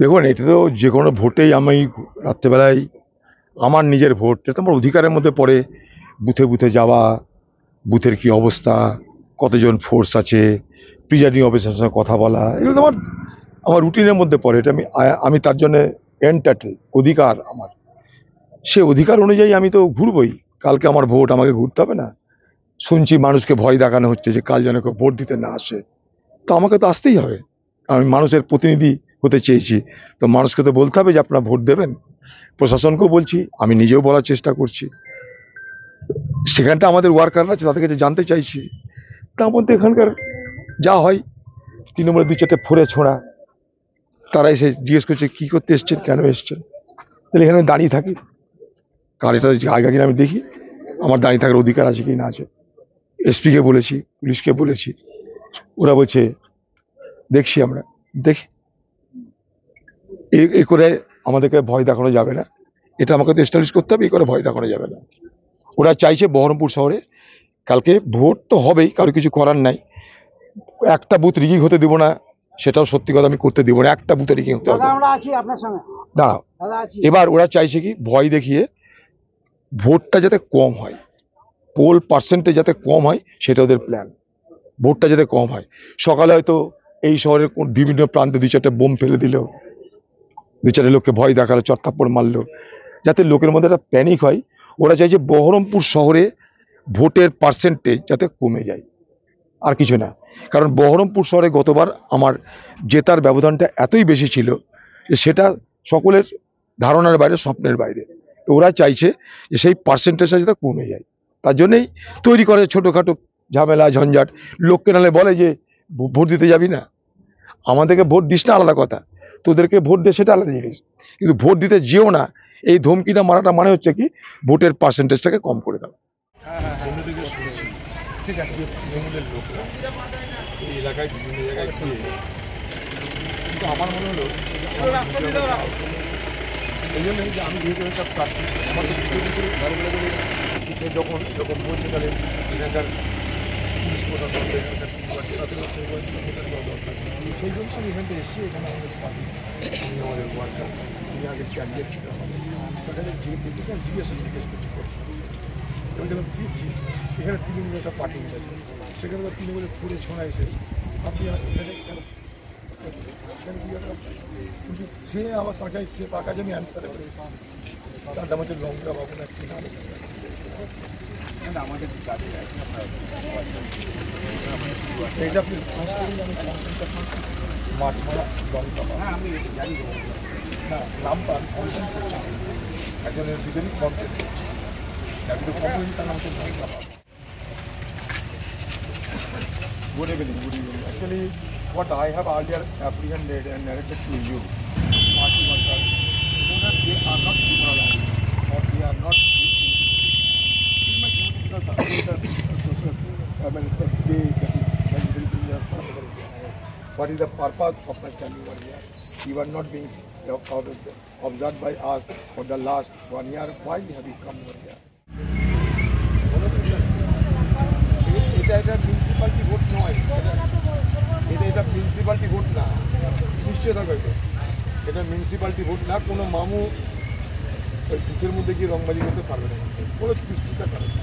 দেখুন, এটা তো যে কোনো ভোটেই আমি রাত্রেবেলায় আমার নিজের ভোট, এটা তো আমার অধিকারের মধ্যে পড়ে। বুথে বুথে যাওয়া, বুথের কি অবস্থা, কতজন ফোর্স আছে, প্রিজাইডিং অফিসারের সঙ্গে কথা বলা, এগুলো তো আমার আমার রুটিনের মধ্যে পড়ে। এটা আমি তার জন্য এন্টাইটেল, অধিকার আমার। সে অধিকার অনুযায়ী আমি তো ঘুরবই। কালকে আমার ভোট, আমাকে ঘুরতে হবে না? শুনছি মানুষকে ভয় দেখানো হচ্ছে যে কাল যেন কেউ ভোট দিতে না আসে। তো আমাকে তো আসতেই হবে। আমি মানুষের প্রতিনিধি হতে চেয়েছি। তো মানুষকে তো বলতে হবে যে আপনারা ভোট দেবেন। প্রশাসনকেও বলছি, আমি নিজেও বলার চেষ্টা করছি। সেখানটা আমাদের ওয়ার্কাররা আছে, তাদের কাছে জানতে চাইছি। তার মধ্যে এখানকার যা হয়, তৃণমূলের দু চারটে ফোড়ে ছোঁড়া, তারা এসে জিজ্ঞেস করছে কি করতে এসছেন, কেন এসছেন। তাহলে এখানে আমি দাঁড়িয়ে থাকি, কার এটা জায়গা কিনা আমি দেখি, আমার দাঁড়িয়ে থাকার অধিকার আছে কি না আছে। এসপিকে বলেছি, পুলিশকে বলেছি, ওরা বলছে দেখছি, আমরা দেখি। এ করে আমাদেরকে ভয় দেখানো যাবে না। এটা আমাকে তো এস্টাবলিশ করতে হবে, এ করে ভয় দেখানো যাবে না। ওরা চাইছে বহরমপুর শহরে কালকে ভোট তো হবেই, কারো কিছু করার নাই। একটা বুথ রিগিং হতে দিব না, সেটাও সত্যি কথা, আমি করতে দিব না। একটা বুথে রিগিং হতে হবে। দাঁড়াও, এবার ওরা চাইছে কি ভয় দেখিয়ে ভোটটা যাতে কম হয়, পোল পার্সেন্টেজ যাতে কম হয়, সেটা ওদের প্ল্যান। ভোটটা যাতে কম হয়। সকালে হয়তো এই শহরের বিভিন্ন প্রান্তে দু চারটে বোম ফেলে দিল, দু চারটে লোককে ভয় দেখালো, চট্টাপ্পড় মারলো, যাতে লোকের মধ্যে একটা প্যানিক হয়। ওরা চাইছে বহরমপুর শহরে ভোটের পার্সেন্টেজ যাতে কমে যায়, আর কিছু না। কারণ বহরমপুর শহরে গতবার আমার জেতার ব্যবধানটা এতই বেশি ছিল যে সেটা সকলের ধারণার বাইরে, স্বপ্নের বাইরে। তো ওরা চাইছে যে সেই পার্সেন্টেজটা যাতে কমে যায়। তার জন্যই তৈরি করে ছোটোখাটো ঝামেলা ঝঞ্ঝাট। লোককে নাহলে বলে যে ভোট দিতে যাবি না, আমাদেরকে ভোট দিস না আলাদা কথা, তোদেরকে ভোট দে সেটা আলাদা জিনিস, কিন্তু ভোট দিতে যেও না, এই ধমকিটা মারাটা মানে হচ্ছে কি ভোটের পার্সেন্টেজটাকে কম করে দেওয়া। ঠিক আছে, তৃণমূলের লোকরা এই এলাকায় বিভিন্ন জায়গায় গিয়ে, কিন্তু আমার মনে হলো এই জন্য যে আমি যেহেতু একটা প্রার্থী, আমার তো যখন যখন বলছে তাহলে এখানকার পুলিশ প্রশাসন, সেই জন্য আমি এখান থেকে এসেছি। এখানে আমাদের পার্টি, আমি আমাদের ওয়ার্কার, তিনি আগে ক্যান্ডিডেট ছিল আমাদের, তাদের দেখেছি আমি জিজ্ঞেস করছি। আমি যখন ফিরছি, এখানে তৃণমূল একটা পার্টি মিলেছে, সেখানে তৃণমূলের ফুড়ে ছোঁড়া এসে আপনি এখানে কিন্তু সে আমার তার কাছে আমি অ্যান্সার করি, তার নাম হচ্ছে লঙ্কা বাবু না কি নাম। আমাদের এইটা আপনি মাঠ মারা লঙ্কা বাবু, আমি জানি না নামটা আমি কমপ্লেন করছি, একজনের দুজনই কমপ্লেন করছি, একজন কমপ্লেন, তার নাম হচ্ছে লঙ্কা বাবু। Good evening. Actually, what I have earlier apprehended and narrated to you, party workers, so that they are not demoralized or they are not. This is my duty because what is the purpose of my standing over here? You are not being observed by us for the last 1 year. Why have you come over here? এটা municipality vote নয়, এটা municipality vote না, নিশ্চয় থাকবে। এটা municipality vote না, কোনো মামু ওই বুথের মধ্যে গিয়ে রংবাজি করতে পারবে না, কোনো দৃষ্টিটা পারবে না।